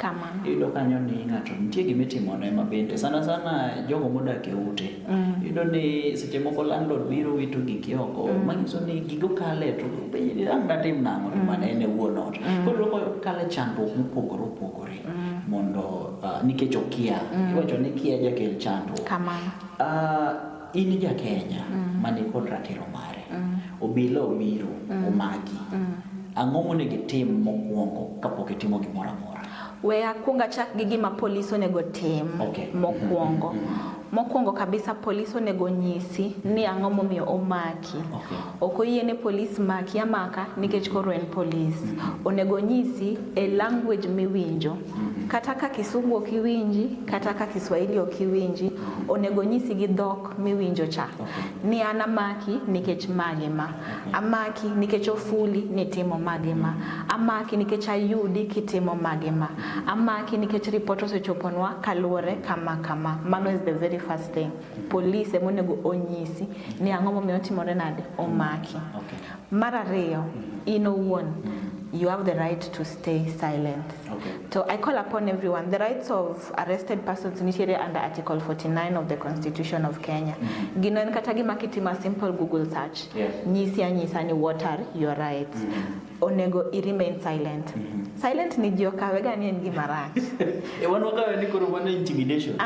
Iyudo kanyo ni ng'ato nitie gima itimone mabende sana jogo modak e ute. Iyudo ni seche moko landlord biro wito giki oko manyiso ni gigo kale to ang' datim nang'o to mana en e wuon ot. Koro kale chandruok mopogore mondo nikech okia. Iwacho ni kia jakel chandruok. In ja Kenya mani kod ratiro mare. Obila obiro omaki. Ang'o monego itim mokwongo kapok itimo gimoro amora? We akwonga chak gi gima polis onego tim mokwongo. Mokwongo kabisa polis onego nyisi ni ang'o momiyo omaki. Ok oyiene polis maki amaka nikech koro en polis. Onego nyisi e language miwinjo. Kata ka Kisumu ok iwinji, kata ka Kiswahili ok iwinji, onego nyisi gi dhok miwinjo cha. Ni an amaki nikech magema. Amaki nikech ofuli nitimo magema. Amaki nikech ayudi kitimo magema. Amaki nikech ripot osechoponwa kaluwore kama. Mano is the very first thing. Police emonego onyisi ni ang'o momiyo timore nade omaki. Mar ariyo, in owuon, you have the right to stay silent. So I call upon everyone. The rights of arrested persons initiated under Article 49 of the Constitution of Kenya. Gino en kata gima kitima simple Google search. Nyisa ni what are your rights. Onego I remain silent. Silent ni jokawega ni en gima rach. Wakawe ni koro wana intimidation.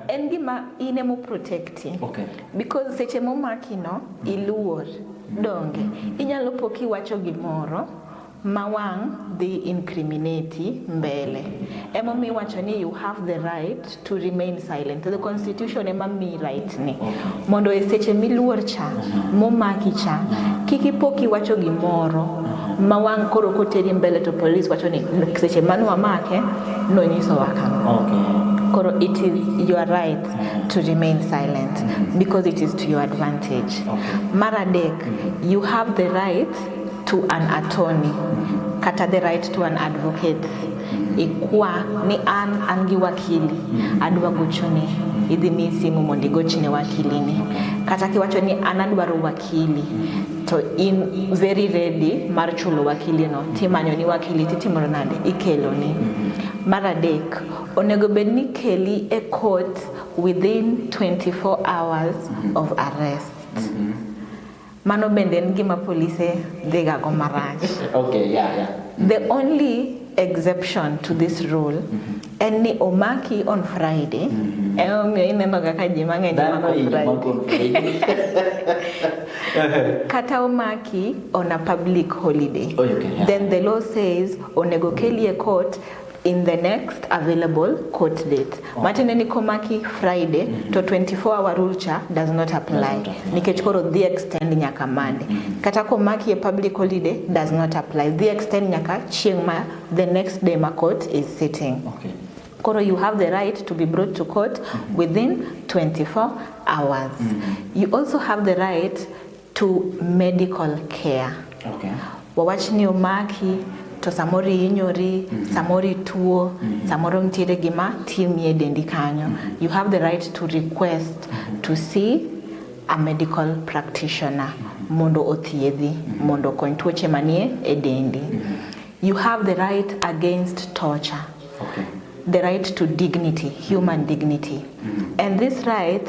En gima inemo protecting. Because seche momaki no iluor donge. Inyalo poki wacho gimoro mawang the incriminate mbele. Emomi wacho ni you have the right to remain silent. The constitution emami right ni. Mondo eseche miluor cha, momaki cha, kikipoki wacho gimoro mawang koro koteri mbele to police wacho ni seche manu amake no nyiso wakano. Koro it is your right to remain silent because it is to your advantage. Maradek, you have the right to an attorney, kata the right to an advocate. Ikwa ni an gi wakili, adwa gochoni, idhi mi simu mondo igochne wakilini. Kata kiwacho ni an adwaro wakili, to in very ready mar chulo wakili no, timanyo ni wakili titimoro nade, ikelo ni. Maradek, onego bedni keli e court within 24 hours of arrest. Mano bende en gima police dhiga go marach. The only exception to this rule en ni omaki on Friday. Omiyo ineno kaka ji mang'eny mako Friday. Kata omaki on a public holiday. Then the law says onego keli e court in the next available court date. Matene ni komaki Friday to 24-hour rule cha does not apply. Nikech koro the extend nyaka Monday. Kata komaki a public holiday does not apply. The extend nyaka chieng' ma the next day ma court is sitting. Koro you have the right to be brought to court within 24 hours. You also have the right to medical care. Wawach ni omaki to samori inyori, samori tuo, samoro ntiere gima timie dendi kanyo. You have the right to request to see a medical practitioner mondo othiedhi, mondo kony tuoche manie e dendi. You have the right against torture. The right to dignity, human dignity. And this right,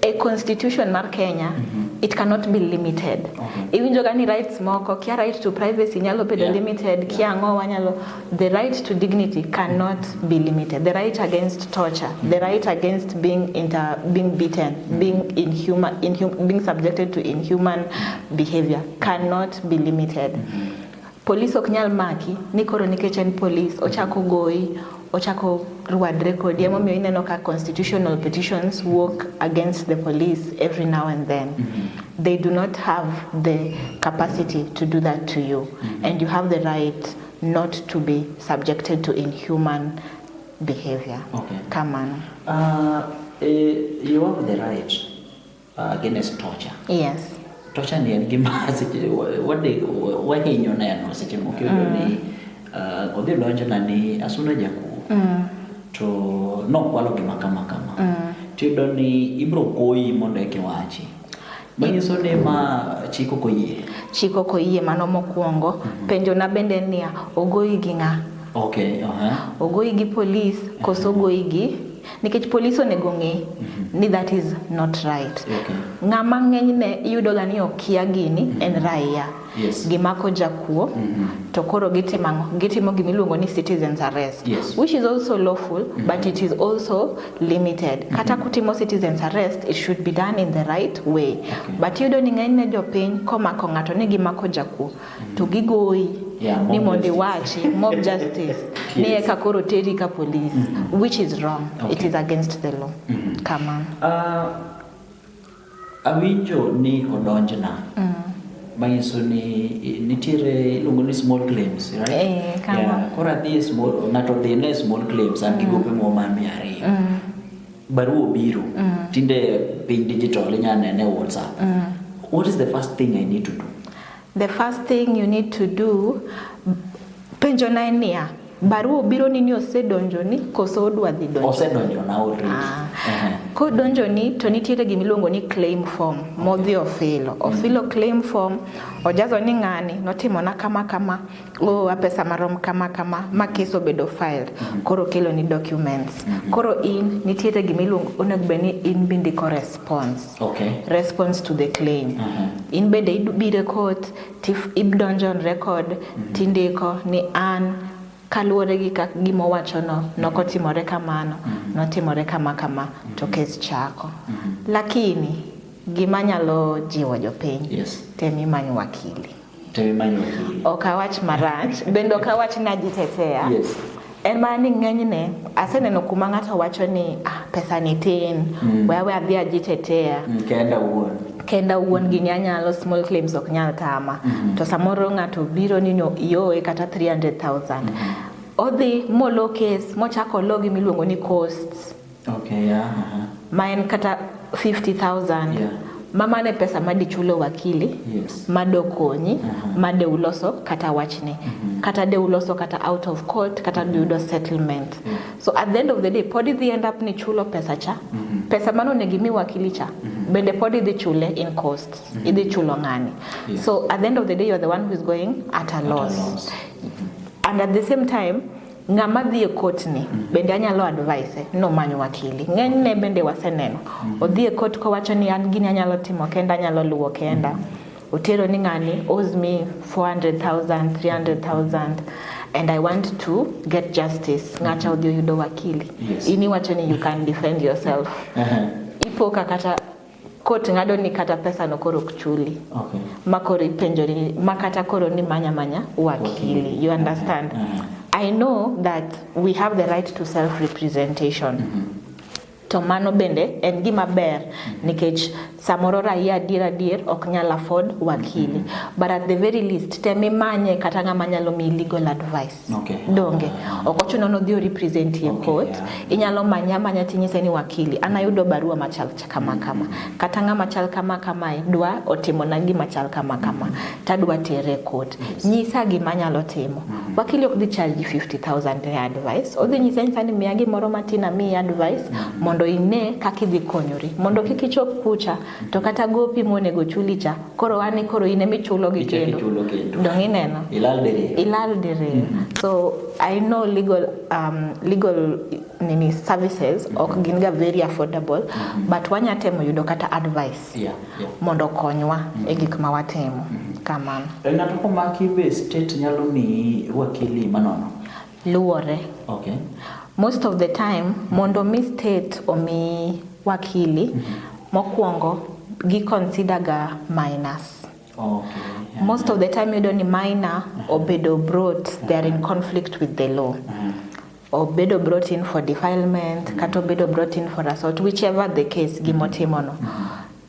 a constitution mar Kenya, it cannot be limited. Even jogani rights moko, kia right to privacy nyalo bedo limited, kia ngo wanyalo, the right to dignity cannot be limited. The right against torture, the right against being beaten, being subjected to inhuman behavior cannot be limited. Police ok nyal maki, ni koro nikech en police, ochako goyi, ochako rwadre kodi. Emomiyo ineno ka constitutional petitions work against the police every now and then. They do not have the capacity to do that to you. And you have the right not to be subjected to inhuman behavior. Come on. You have the right against torture. Yes. Torture ni en gima wahinyo neno seche moko ni odhi donjo na ni asuna jakuo to nokwalo gima kama tiyudo ni ibro goyi mondo eke wachi. Manyiso ni ma chiko koyie mano mokwongo. Penjo na bende niya ogoyi gi ng'a. Okay, Ogoi gi police, koso ogoi gi nikech police onego ng'e ni that is not right. Okay. Ng'ama ng'enyne iyudo ga ni okia gini en raia. Yes. Gimako jakuo to koro gitimo gimiluongo ni citizens arrest, yes, which is also lawful, but it is also limited. Kata kutimo citizens arrest, it should be done in the right way. Okay. But yudo ni ng'enyne jopiny komako ng'ato ni gimako jakuo to gigoyi ni mondi wachi mob justice ni eka koro teri ka police, which is wrong. Okay. It is against the law. Come on. Awinjo ni kodonjna manyiso ni nitiere iluongo ni small claims, right? Koro adhi ng'ato dhi ne small claims an gi gope mo mar 200. Baruo biro tinde piny digital inyanene WhatsApp. What is the first thing I need to do? The first thing you need to do, penjo na enia, baruo biro ni osedonjo ni koso odwa dhi donjo? Osedonjo na already. Ko donjo ni to nitiere gimiluongo ni claim form, modhi ofilo. Ofilo claim form, ojazo ni ng'ani notimo na kama, apesa marom kama, ma keso bedo filed. Koro kelo ni documents. Koro in nitiere gimiluongo onego bed ni in bindiko response. Okay. Response to the claim. In bende ibire court, tif ibdonjo on record, tindiko ni an kaluwore gi gimo wachono nokotimore kamano, notimore kama to kes chako. Lakini gima nyalo jiwo jopiny, yes, temi manyo wakili. Okawach marach, bendo okawach na jitetea. Yes. En mani ng'enyne aseneno kuma ng'ato wacho ni pesa ni tin, wewe adhi ajitetea. Kenda wuon gini anyalo, small claims ok nyal tama. To samoro ng'ato biro ni yoe kata 300,000. Odhi molo case mochako logi miluongo ni costs. Okay, yeah. Ma en kata 50,000. Yeah. Mama ne pesa madi chulo wakili, yes, mado konyi, made uloso kata wachne, kata de uloso kata out of court, kata dudo settlement. So at the end of the day, podi the end up ni chulo pesa cha, pesa mano negimi wakili cha, bende podi the chule in costs, idi chulo ngani. Yes. So at the end of the day, you're the one who is going at a loss. And at the same time, ngama dhie court ni bende anyalo advice no manyo wakili. Ng'enyne bende waseneno odhie court ko wacho ni an gini anyalo timo kenda, anyalo luwo kenda. Utero ni ng'ani owes me 400,000, 300,000 and I want to get justice. Ng'acha odhi yudo wakili. Yes. Ini wacho ni you can defend yourself. Ipo kata court ngado ni kata pesa no koro kuchuli. Okay. Makori penjo ni makata koro ni manya wakili. You understand? I know that we have the right to self-representation. To mano bende en gima ber nikech samoro raia adier ok nyal afford wakili. But at the very least temi manye kata ng'ama nyalo mi legal advice. Okay. Donge okochuno no dhio represent in court. Yeah. Inyalo manya tinyise ni wakili anayudo barua machal kama kata ng'ama chal kama dwa otimo na gima chal kama tadwa tere court. Nyisa gima nyalo timo. Wakili ok dhi charge 50,000 ne advice. Odhi nyisa ni miya moro matina mi advice mondo ine kaki dhi konyori, mondo kikichop kucha to kata gopi monego chulicha koro ani koro ine michulo gi kendo dong ineno ilal dere. So I know legal services ok ginga very affordable, but wanyatemo yudo kata advice mondo konywa e gik ma watemo kamano. Ng'ato komaki be state nyalo mi wakili manono luore. Okay. Most of the time, mondo mi state omi wakili, mokwongo gi consider ga minors. Okay. Yeah. Most of the time you don't minor obedo brought, they are in conflict with the law. Obedo brought in for defilement, kato obedo brought in for assault, whichever the case gimotimono.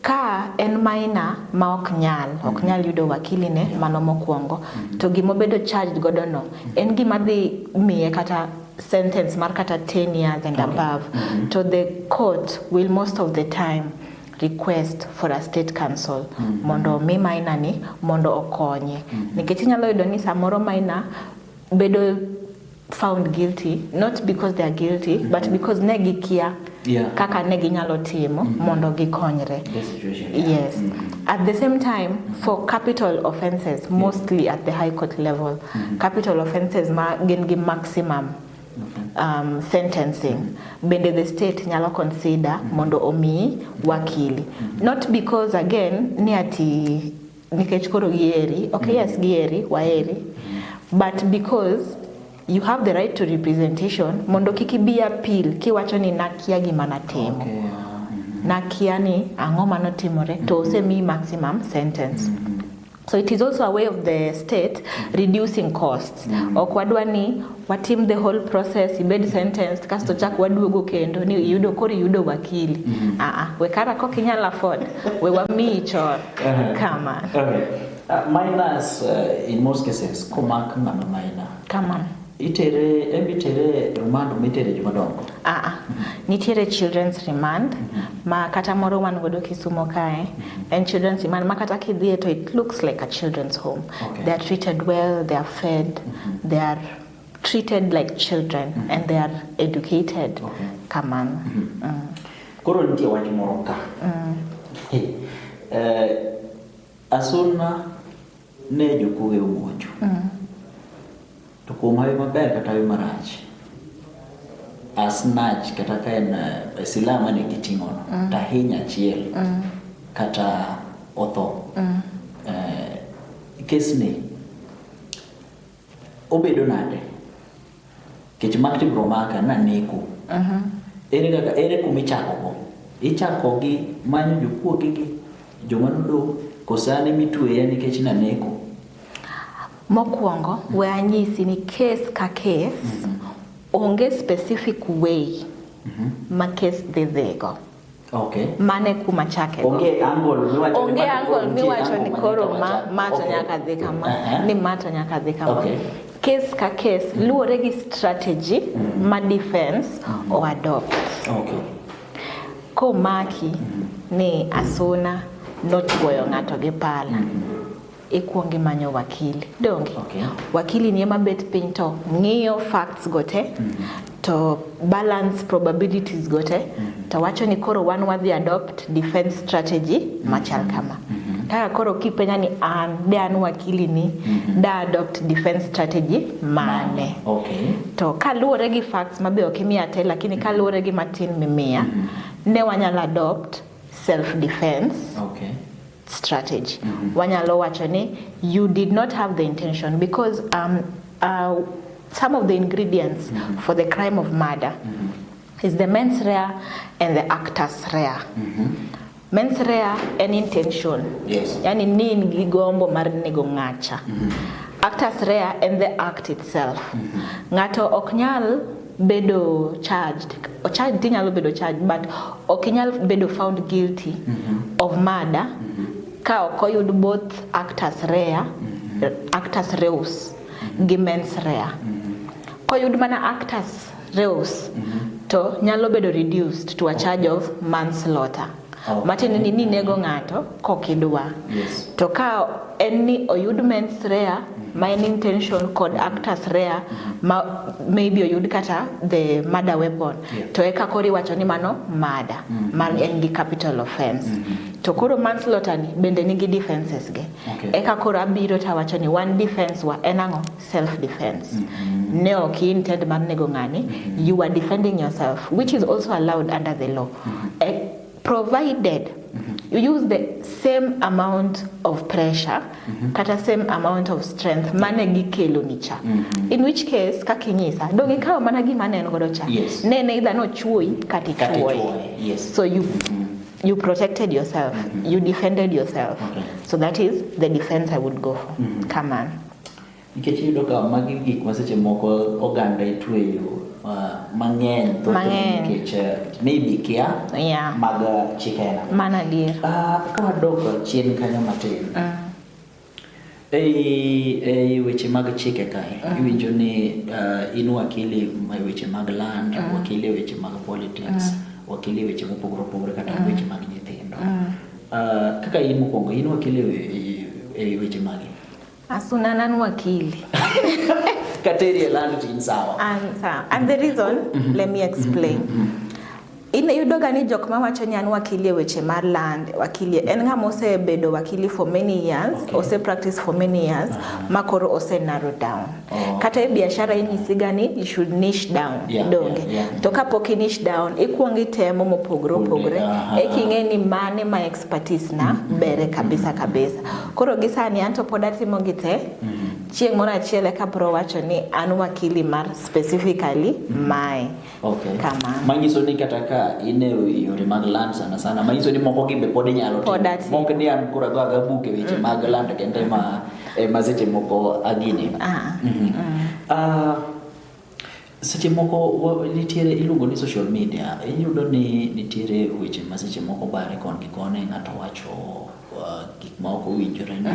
Ka en minor ma ok nyal yudo wakili ne mano mokwongo, to gimobedo charged godo no, en gima dhi miye kata sentence mar kata 10 years and above. So the court will most of the time request for a state counsel mondo mi minor ni mondo okonye. Nikech inyalo yudo ni samoro minor bedo found guilty not because they are guilty but because ne gikia kaka ne ginyalo timo mondo gikonyre. Yes. At the same time, for capital offenses, mostly at the high court level, capital offenses gin gi maximum sentencing. Bende the state nyalo consider mondo omi wakili. Not because again ni ati nikech koro gieri, okay, yes gieri, waeri, but because you have the right to representation mondo kikibi appeal kiwacho ni nakia gima natimo. Nakia ni ang'o manotimore to osemi maximum sentence. So it is also a way of the state reducing costs. Ok wadwa ni watim the whole process, ibed sentenced, kasto chak waduogo kendo ni yudo kori yudo wakili. We kara kok inyalo afford, we wami chor. Kama. Okay. Minors in most cases komak ng'ano minor. Kama. Itere remand mitere jomadongo. Nitiere children's remand ma kata moro wan godo Kisumo kae, and children's remand ma kata kidhie to it looks like a children's home. They are treated well, they are fed, they are treated like children, and they are educated. Kamano. Koro nitie wach moro ka. Asuna ne jokuoge omonjo. To kuom hawi maber kata hawi marach, asnach kata ka en silama ne giting'ono, tahinya achiel kata otho. Kesni obedo nade kech makti bro maka na neko. Ere kumichakogo? Ichako gi manyo jokuoge gi jomanodo kosane mitweya nikech na neko. Mokwongo, we anyisi ni case ka case, onge specific way ma case dhego. Mane kuma chake. Onge angle miwacho ni koro mato nyaka dhi kama, ni mato nyaka dhi kama. Case ka case, luwore gi strategy ma defense o adopt. Ko maki ni Asuna nochwoyo ng'ato gi pala. Ikuongi manyo wakili. Donge? Wakili ni ema bet piny to ng'iyo facts gote, to balance probabilities gote, to wacho ni koro wan wadhi adopt defense strategy machal kama. Kaka koro kipenya ni de an wakili ni da adopt defense strategy mane. To kaluwore gi facts mabe okimiya te, lakini kaluwore gi matin mimiya, ne wanyalo adopt self defense strategy. Wanyalo wacho ni you did not have the intention, because some of the ingredients for the crime of murder is the mens rea and the actus rea. Mens rea an intention. Yani nin gigombo mar nego ng'acha. Actus rea and the act itself. Ng'ato oknyal bedo charged, or charged tinyalo bedo charged, but okinyal bedo found guilty of murder ka okoyud both actus rea, actus reus gi mens rea. Koyud mana actus reus to nyalo bedo reduced to a charge of manslaughter. Matini ni nego ng'ato kokidwa. To ka any oyud mens rea, my intention kod actus rea, maybe oyud kata the murder weapon, to eka kori wacho ni mano murder, man en gi capital offense. To koro manslaughter ni bende nigi defenses ge. Eka koro abiro ta wacho ni one defense wa enango self defense. Ne oki intend mar nego ng'ani, you are defending yourself, which is also allowed under the law. Provided you use the same amount of pressure, kata same amount of strength, mane gikelo nicha. In which case, kakinyisa, dongi kao mana gima neno godo cha. Ne either no chui, kati chui. So you protected yourself, you defended yourself. So that is the defense I would go for. Come on. Nikech yudo ka magi gik maseche moko Oganda itweyo mang'eny to nikech maybe kia mag chikena. Mana dir. Ka wadok chien kanyo matin. Ei weche mag chike kae, iwinjo ni in wakili weche mag land, wakili weche mag politics, wakili weche mopogore opogore kata weche mag nyithindo. Kaka in mokwongo, in wakili e weche magi? Asuna nan wakili. Kateri land tin sawa. And the reason, let me explain. Yudoga ni jok ma wacho ni an wakili weche mar land, wakili en ng'ama osebedo wakili for many years, ose practice for many years, makoro ose narrow down. Kata e biashara inyisiga ni you should niche down, donge. To kapok niche down, ikuongi temo mopogre, eking'e ni mane ma expertise na bere kabisa. Koro gisani anto pod atimo gite, chieng' moro achiel eka bro wacho ni an wakili mar specifically mae. Kama. Manyiso ni kataka ine yore mag land sana. Manyiso ni moko gibe pod inyalo timo. Moko ni an kura ga buke weche mag land kende maseche moko agini. Seche moko nitiere iluongo ni social media. Iyudo ni nitiere weche maseche moko bare kon gi kone ng'ato wacho gik ma ok owinjore ni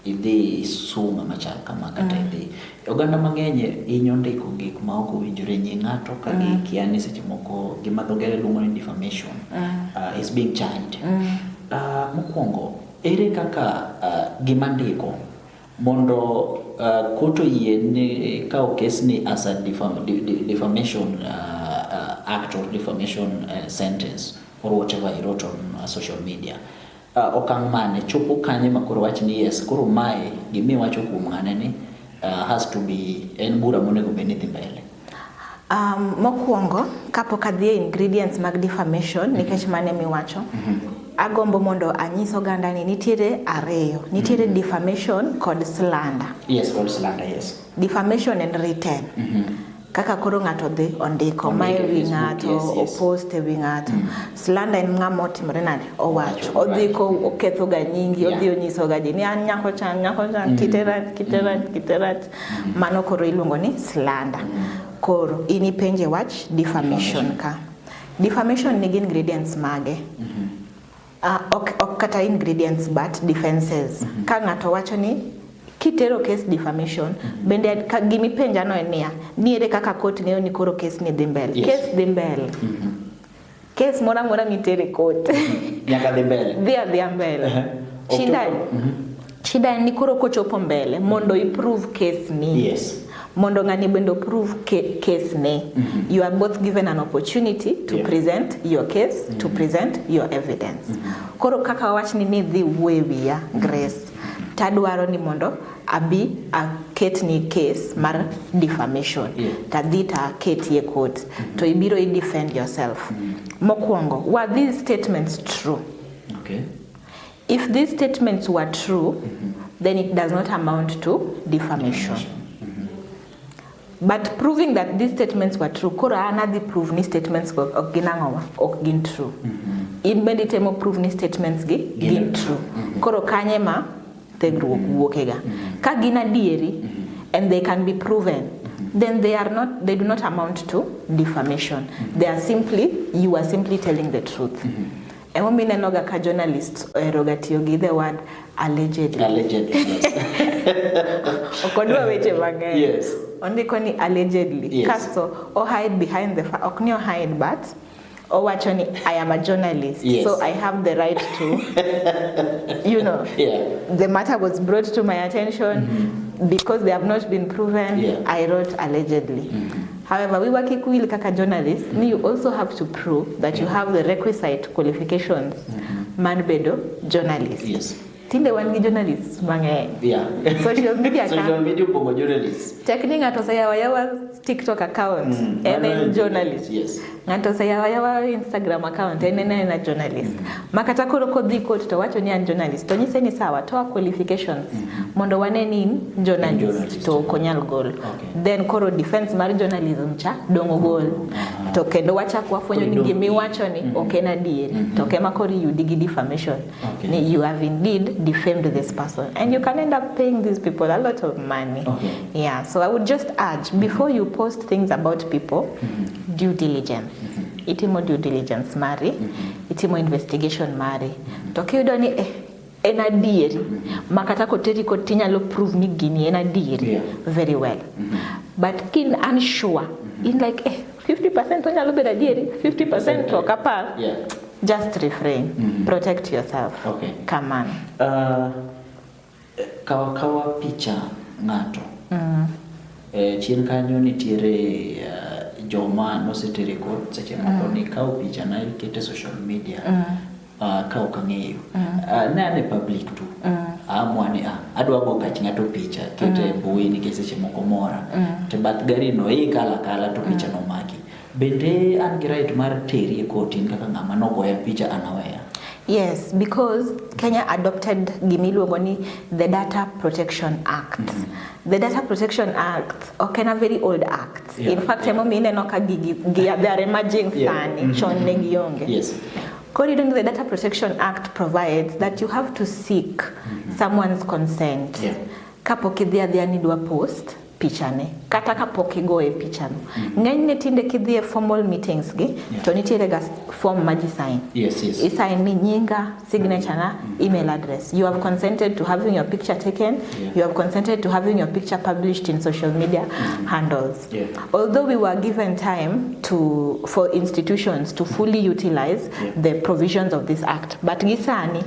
idhi suma machal kama kata idhi oganda mang'eny inyo ndiko gik ma ok owinjore ni ng'ato ka gikia ni seche moko gima dho ngere luongo ni defamation is being charged. Mokwongo ere kaka gima ndiko mondo koto yie ni ka okes ni as a defamation act or defamation sentence or whatever he wrote on social media. Okang' mane chopo kanye makoro wach ni yes koro mae gimi wacho kuom ng'ane ni has to be en bura monego bed ni dhi mbele. Mokwongo kapok adhi ingredients mag defamation nikech mane miwacho agombo mondo anyis oganda ni nitiere ariyo, nitiere defamation kod slander. Yes, kod slander, yes. Defamation and written. Kaka koro ng'ato dhi ondiko mae wi ng'ato, opost wi ng'ato. Slander en ng'ama otimore nade owacho, odhi ko oketho ga nyingi, odhi onyiso ga ji ni an nyako chan kiterat. Mano koro iluongo ni slander. Koro ini penje wach defamation ka. Defamation nigi ingredients mage. Ok kata ingredients but defenses. Ka ng'ato wacho ni kitero case defamation bende gimi penja no enia niere kaka court ng'eyo ni koro case ni dhi mbele. Case dhi mbele. Case mora mitere court nyaka dhi mbele. Dhi mbele. Shida ni koro kochopo mbele mondo improve case ni. Yes. Mondo ng'ani bendo prove case ne. You are both given an opportunity to present your case, to present your evidence. Koro kaka wach ni dhi wewiya Grace. Tadwaro ni mondo abi aket ni case mar defamation. Tadhi ta ketie court. To ibiro defend yourself. Mokwongo, were these statements true? Okay. If these statements were true, then it does not amount to defamation. But proving that these statements were true, koro another prove ni statements ok ginangowa, ok gin true. In bende temo prove ni statements gin true. Koro kanye ma tegruok wuokega. Ka gin adieri and they can be proven, then they do not amount to defamation. You are simply telling the truth. Emo minenoga ka journalists eroga tiyo gi the word allegedly. Allegedly, yes. Okodwa weche mang'eny. Yes. Ondiko ni allegedly. Yes. Kasto o hide behind the ok ni o hide but o wacho ni I am a journalist. Yes. So I have the right to the matter was brought to my attention because they have not been proven. I wrote allegedly. However, we work equally kaka journalists. You also have to prove that you have the requisite qualifications. Man bedo journalist. Yes. Tinde wan gi journalists mang'eny. Social media pogo journalists. Tekni ng'ato sayawa TikTok account en journalist. Yes. Ng'ato sayawa Instagram account en journalist. Makata koro kodhi court to wacho ni an journalist. To nyise ni sawa to qualifications. Mondo wane ni journalist to konyal gol. Then koro defense mar journalism cha dongo gol. To kendo wacha kwafwenyo ni gimi wacho ni ok na adieri. To kema koro yudi gi defamation. Ni you have indeed defamed this person and you can end up paying these people a lot of money. Yeah, so I would just urge before you post things about people, due diligence. Itimo due diligence mari, itimo investigation mari. To kiyudo ni en adieri, makata koteri ko tinyalo prove ni gini en adieri very well. But kin unsure, in like 50% onyalo bedo adieri, 50% to kapar. Just refrain. Protect yourself. Come on. Kawa picha ng'ato. Chien kanyo nitiere joma nosetere court seche moko ni kao picha na ikete social media kao kang'eyo ne public tu amwane adwa go kach ng'ato picha kete mbui nikech seche moko mora te bath gari no kala to picha no maki bende an gi right mar teri e court kaka ng'ama nogoya picha anawea. Yes, because Kenya adopted gimiluongo the Data Protection Act. The Data Protection Act, okay, a very old act. In fact, they are emerging sani. Yes. According to the Data Protection Act provides that you have to seek someone's consent. Kapo kidhia nidwa post pichane kata kapok igoe pichano. Ng'enyne tinde kidhie formal meetings gi to nitiere ga form ma ji sign. Yes. Sign ni nyinga, signature na email address. You have consented to having your picture taken. You have consented to having your picture published in social media handles. Although we were given time for institutions to fully utilize the provisions of this act, but gisani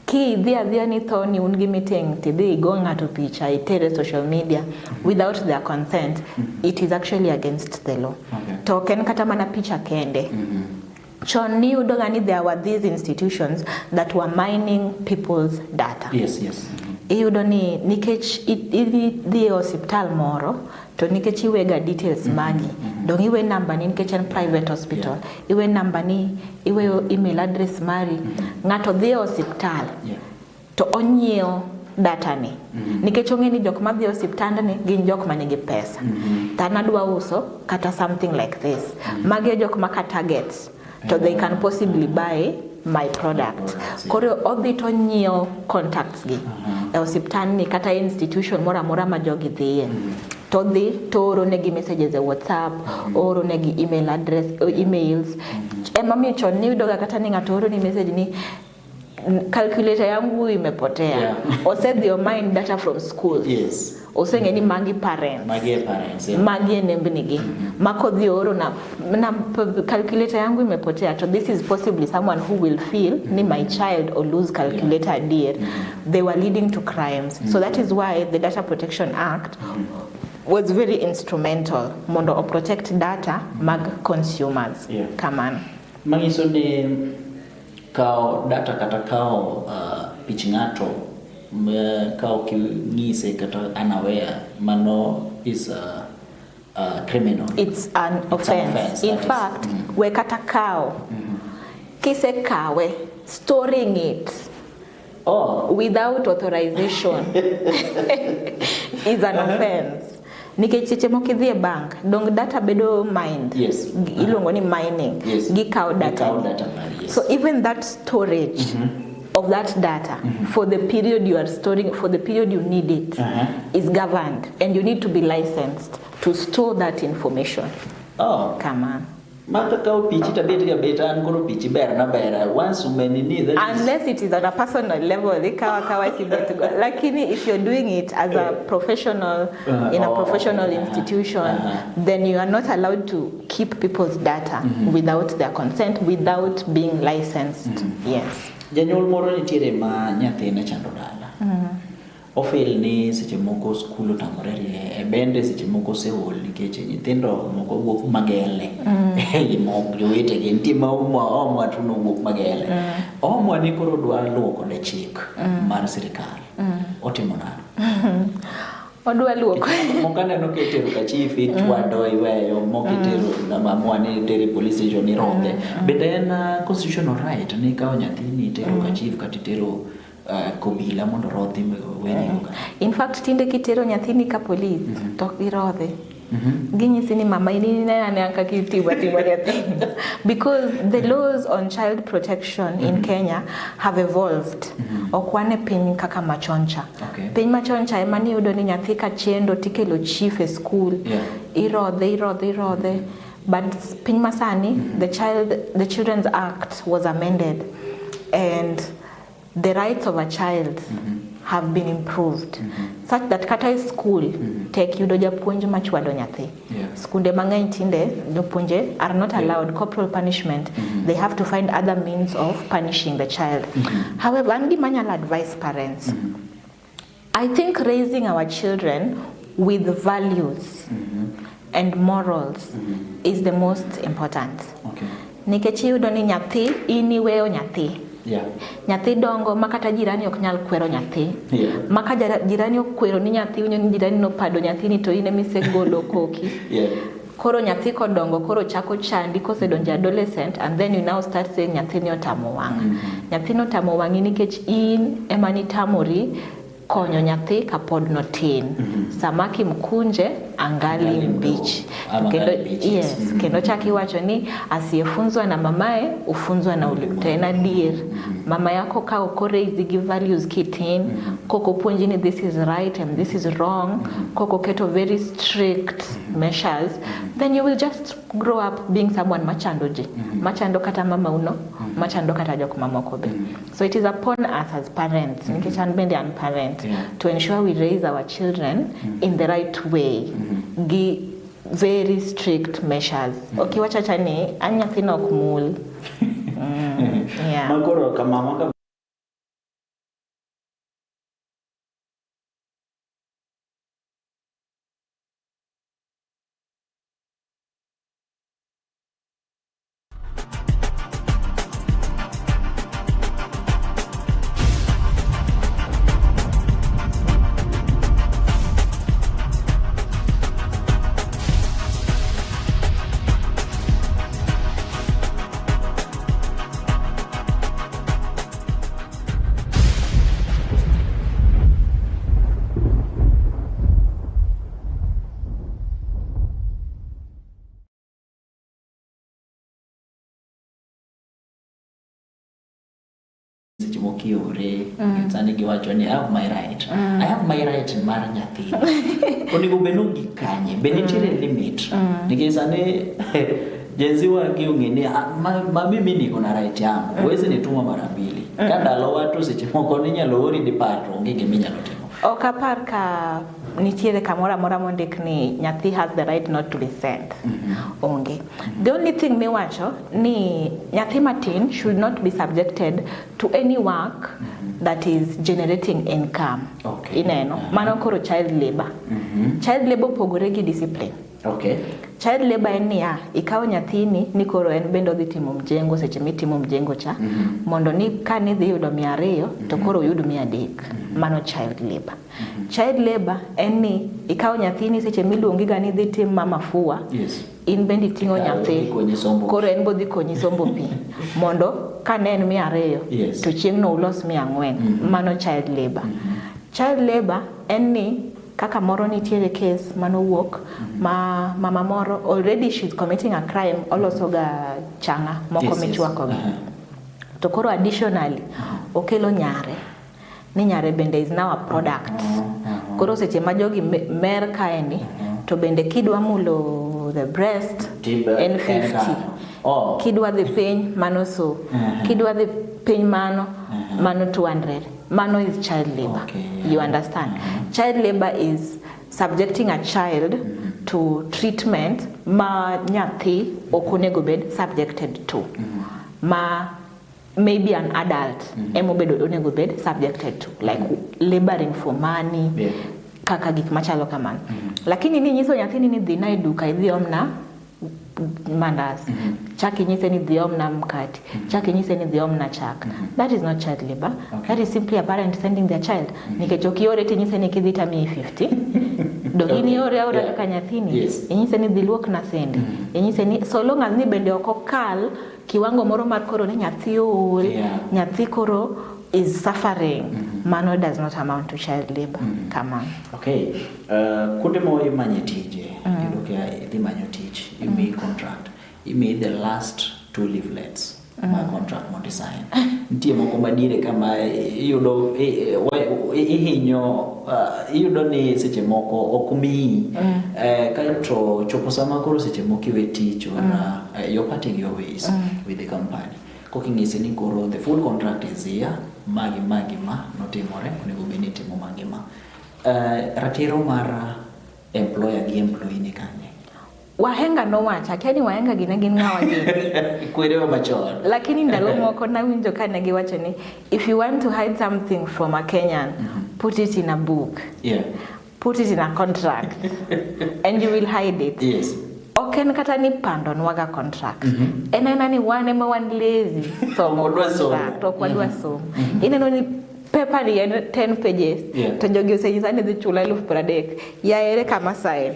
ki dhia ni thoni ungi meeting today go ng'ato picha itere social media without their consent, it is actually against the law. Token kata mana picha kende. Chon ni udogani there were these institutions that were mining people's data. Yes. Iyudo ni nikech idhi hospital moro to nikech iwega details magi dong iwe number ni nikech en private hospital iwe number ni iwe email address mari ng'ato dhi hospital to onyiewo data ni nikech ong'e ni jok ma dhi hospital ni gin jok ma nigi pesa tana dwa uso kata something like this magi jok ma ka targets so they can possibly buy my product. Koro odhi to nyiewo contacts gi e hospital ni kata institution mora ma jogi dhiye. To dhi to oro negi messages e WhatsApp, oro negi email address, emails. Ema mi chon ni udoga kata ni ng'ato oro ni message ni calculator yangu imepotea. Osedhi mine data from schools. Yes. Osenge ni magi parents. Magi nembnigi. Mako dhi oro na calculator yangu imepotea. So this is possibly someone who will feel ni my child or lose calculator dear. They were leading to crimes. So that is why the Data Protection Act was very instrumental mondo o protect data mag consumers. Come on. Mangiso ni kao data kata kao pich ng'ato kao king'ise kata unaware mano is criminal. It's an offense. In fact, we kata kao kise kawe storing it without authorization is an offense. Nikech seche moko idhi e bank dong data bedo mined. Iluongo ni mining. Gi kao data. So even that storage of that data for the period you are storing, for the period you need it is governed, and you need to be licensed to store that information. Come on. Mata kao pichi tabeti ya beta ankoro pichi ber na bera once umenini unless it is on a personal level kawa lakini if you're doing it as a professional in a professional institution then you are not allowed to keep people's data without their consent, without being licensed. Yes. Janyuol moro nitiere ma nyathine chando dala. Ofil ni seche moko skul otamore rie bende seche moko seol nikech nyithindo moko wuok magele moko jowete gi ntima omwa tuno wuok magele omwa ni koro dwa luoko ne chik mar sirikal otimo nano odwa luoko moko neno ke tero ka chief itwado iweyo moko tero na mamwa ni tero police station ironde bende en constitutional right ni ka nyathini tero ka chief kati tero kobila mondo rodhi wenego. In fact tinde kitero nyathini ka police to girodhe. Ginyisi ni mama ini nene anka kitiwa nyathini. Because the laws on child protection in Kenya have evolved. Okwane piny kaka machoncha. Piny machoncha emani yudo ni nyathi ka chendo tikelo chief e school. Irodhe. But piny masani the Children's Act was amended and the rights of a child have been improved such that kata school take yudo japuonj machwado nyathi. Skunde mang'eny tinde jopuonje are not allowed corporal punishment. They have to find other means of punishing the child. However, an gima nyalo advise parents, I think raising our children with values and morals is the most important. Okay. Nikech iyudo ni nyathi iniweyo nyathi. Yeah. Nyathi dongo makata jirani ok nyal kwero nyathi. Yeah. Maka jirani okwero ni nyathi unyo ni jirani no pado nyathi ni to ine misegolo koki. Yeah. Koro nyathi kodongo koro chako chandi kosedonjo adolescent, and then you now start saying nyathi ni otamo wang. Nyathi no tamo wangi nikech in emani tamori konyo nyathi kapod no tin. Samaki mkunje angali mbichi. Kendo yes, kendo chaki wacho ni asiyefunzwa na mamae ufunzwa na tena dir. Mama yako ka okore izigi values kitin, koko puonji ni this is right and this is wrong, koko keto very strict measures, then you will just grow up being someone machandoji. Machando kata mama uno, machando kata jok mamoko be. So it is upon us as parents, nikechan bende an parent, to ensure we raise our children in the right way. Very strict measures. Okay, wachacha ni anyathi no kumul. Yeah. Makoro kama Mokiore, sani giwacho ni I have my right. I have my right in mar nyathi. Onego beno gikanye, benitiere limit. Nikech sani jenzi wangi ungeni mami mimi niko na right yangu. Huwezi nituma mara mbili. Kadalo watu seche moko ni nyalo ori dipatro onge gimi nyalo timo. Okapar ka nitiere kamora mora mondik ni nyathi has the right not to be sent. Onge. The only thing miwacho ni nyathi matin should not be subjected to any work that is generating income. Okay. Ineno. Mano koro child labor. Child labor pogore gi discipline. Okay. Child labor en niya, ikawo nyathini ni koro en bendo dhi timo mjengo seche mitimo mjengo cha, mondo ni ka ni dhi yudo 200 to koro yud 300. Mano child labor. Child labor en ni ikawo nyathini seche miluongi ga ni dhi tim mama fua. Yes. In bendi tingo nyathi. Koro en bodhi konyi sombo pi. Mondo ka ne en 200 yes, to chieng' no ulos 400. Mano child labor. Child labor en ni kaka moro nitiere case manowuok ma mama moro already she's committing a crime oloso ga changa moko michwako to koro additionally okelo nyare ni nyare bende is now a product. Koro seche ma jogi mer kaeni to bende kidwa mulo the breast N50 kidwa the piny mano so kidwa the piny mano 200. Mano is child labor. Okay, yeah. You understand? Child labor is subjecting a child to treatment ma nyathi okonego bed subjected to. Ma maybe an adult emobedo onego bed subjected to, like laboring for money, kaka gik machalo kamano. Lakini ni nyiso nyathini ni dhi na duka idhi omna mandas, chaki nyise ni dhi omna mkati, chaki nyise ni dhi omna chak. That is not child labor. Okay. That is simply a parent sending their child. Nikech okiore ti nyise ni kidhi tami 50. Dogini ore aura kaka nyathini. Nyise ni dhi luok na sendi. Nyise ni so long as ni bende okokal kiwango moro mar koro ni nyathi ol, nyathi koro is suffering. Mano does not amount to child labor. Come on. Okay. Kude mo imanye tije. You look at the manyo teach. You make contract. You made the last 2 leaflets. My contract mo design. Ntie moko madire kama yudo ihinyo yudo ni seche moko okumi kaito chopo sama koro seche moko iwe tich or you're parting your ways with the company. Kokingise ni koro the full contract is here. Magi ma notimore onego beni timo magi ma. Ratiro mara employer gi employee ni kanye. Wahenga no wacha, keni wahenga gin ngawa gin. Kwerewa machon. Lakini ndalo moko na winjo kana giwacho ni if you want to hide something from a Kenyan, put it in a book. Yeah. put it in a contract and you will hide it. Yes. Oken kata ni pando nwaga contract. Enena ni one lazy somo contract okwadwa somo. Ineno ni paper ni 10 pages. To jogi osenyisani dhi chula 30,000. Yaere kama sign.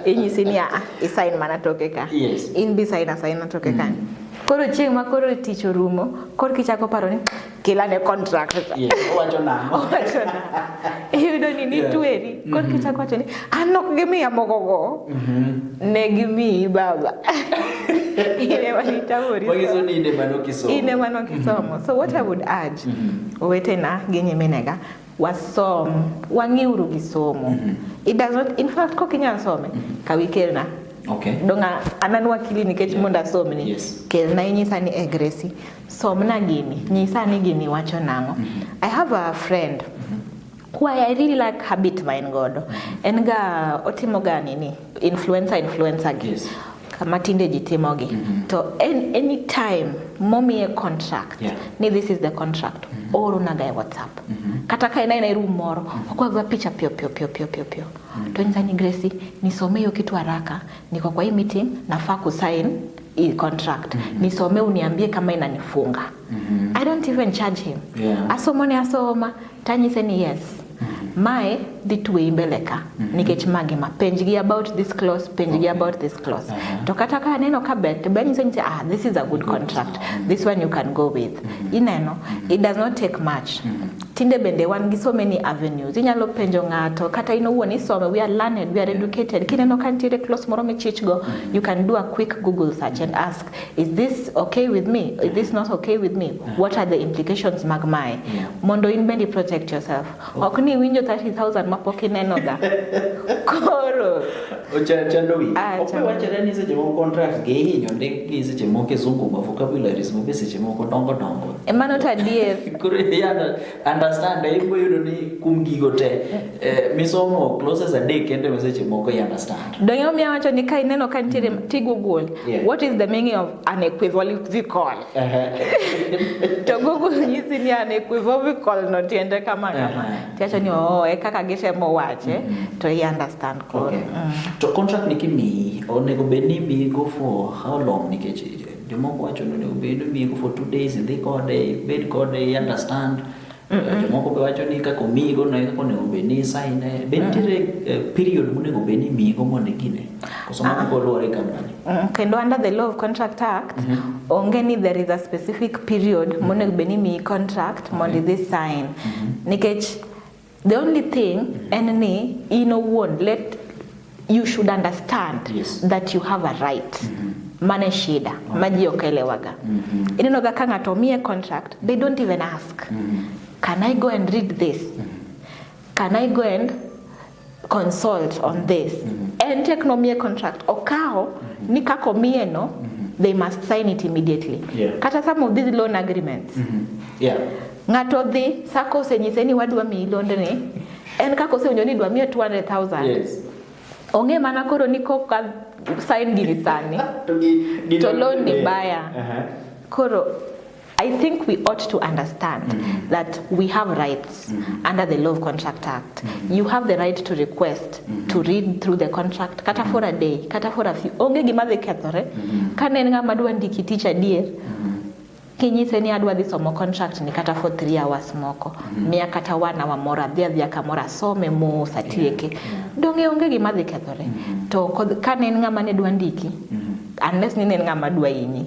Inyisi ni sign mana toke ka. Yes. In bi sign toke ka. Koro chieng' ma koro tich orumo, koro kichako paro ni kila ne contract. Yes, owacho nang'o. Iyudo ni nitweri, koro kichako wacho ni an ok gimiya mogogo. Ne gimiyi baba. Ine manitamori. Wagizo ni ine manokisomo. Ine manokisomo. So what I would urge, owetena gi nyiminega, wasom, wang'iuru gi somo. It does not, in fact, kokinyal some, kawikelna. Okay. Donga ananwa kili nikech monda somni. Yes. Kelna inyisa ni egresi. Somna gini. Nyisa ni gini wacho nango. I have a friend who I really like habit mine godo. Enga otimo gani ni influencer gi. Yes. Kama tinde jitimogi. To any time mommy a contract. Ni this is the contract. Oro naga e WhatsApp. Kata ka ina room moro. Okwa picha pio. To nisa ni Gracie nisome hiyo kitu haraka. Niko kwa hii meeting nafaa kusign hii contract. Nisome uniambie kama inanifunga. I don't even charge him. Asoma tanyise ni yes. Mae ditwe imbeleka nikech magima penjigi about this clause about this clause to kata ka neno ka bet ben say this is a good contract, this one you can go with. Ineno it does not take much. Tinde bende wan gi so many avenues. Inyalo penjo ngato kata inowuon isome, we are learned, we are educated. Kineno kantire clause moro michichgo, you can do a quick Google search and ask, is this okay with me? Is this not okay with me? What are the implications mag mae? Mondo in bendi protect yourself. Okni winjo 30,000 mapoki nenoga. Koro. Ochandowi. Ope wachore ni seche moko contract ge hinyo ndek gi seche moko zungu ma vocabularies mo be seche moko dongo. Emano ta dier. Koro yana understand ibo yudo ni kum gigo te misomo clauses adek kende seche moko you understand. Donyo mi awacho ni kai neno kantire ti Google. What is the meaning of an equivocal? To Google nyisi ni an equivocal no tiende kama. Tiacho ni kaka gisemo wache to you understand. Okay. To contract nikimi onego bedni mi go for how long nikech jomoko wacho ni onego bedni mi go for 2 days dhi kode bed kode you understand. Jomoko be wacho ni kako mi go na kako onego bedni sign bentire period monego bedni mi go mondo gine. Koso moko luore kamano. Kendo under the Law of Contract Act onge ni there is a specific period monego bedni mi contract mondo this sign. Nikech the only thing any you should understand that you have a right. Mane shida maji okelewaga. Inenoga ka ngato miye contract, they don't even ask. Can I go and read this? Can I go and consult on this? And take no miye contract okao ni kako miye no, they must sign it immediately. Kata some of these loan agreements. Ngato dhi sako senyise ni wadwa mi loan ne en kako se unyoni dwa mi 200,000. Onge mana koro niko ka sign gini sani to loan ni baya. Koro I think we ought to understand that we have rights under the Law of Contract Act. You have the right to request to read through the contract kata for a day, kata for a few. Onge gima dhi kethore kana en ngama dwa ndiki teacher dear. Kinyise ni adwa dhi somo contract ni kata for 3 hours moko. Mia kata 1 hour mora dhia kamora some mo satieke. Donge onge gima dhi kethore. To kana en ngama ne dwa ndiki unless ni en ngama dwa inyi.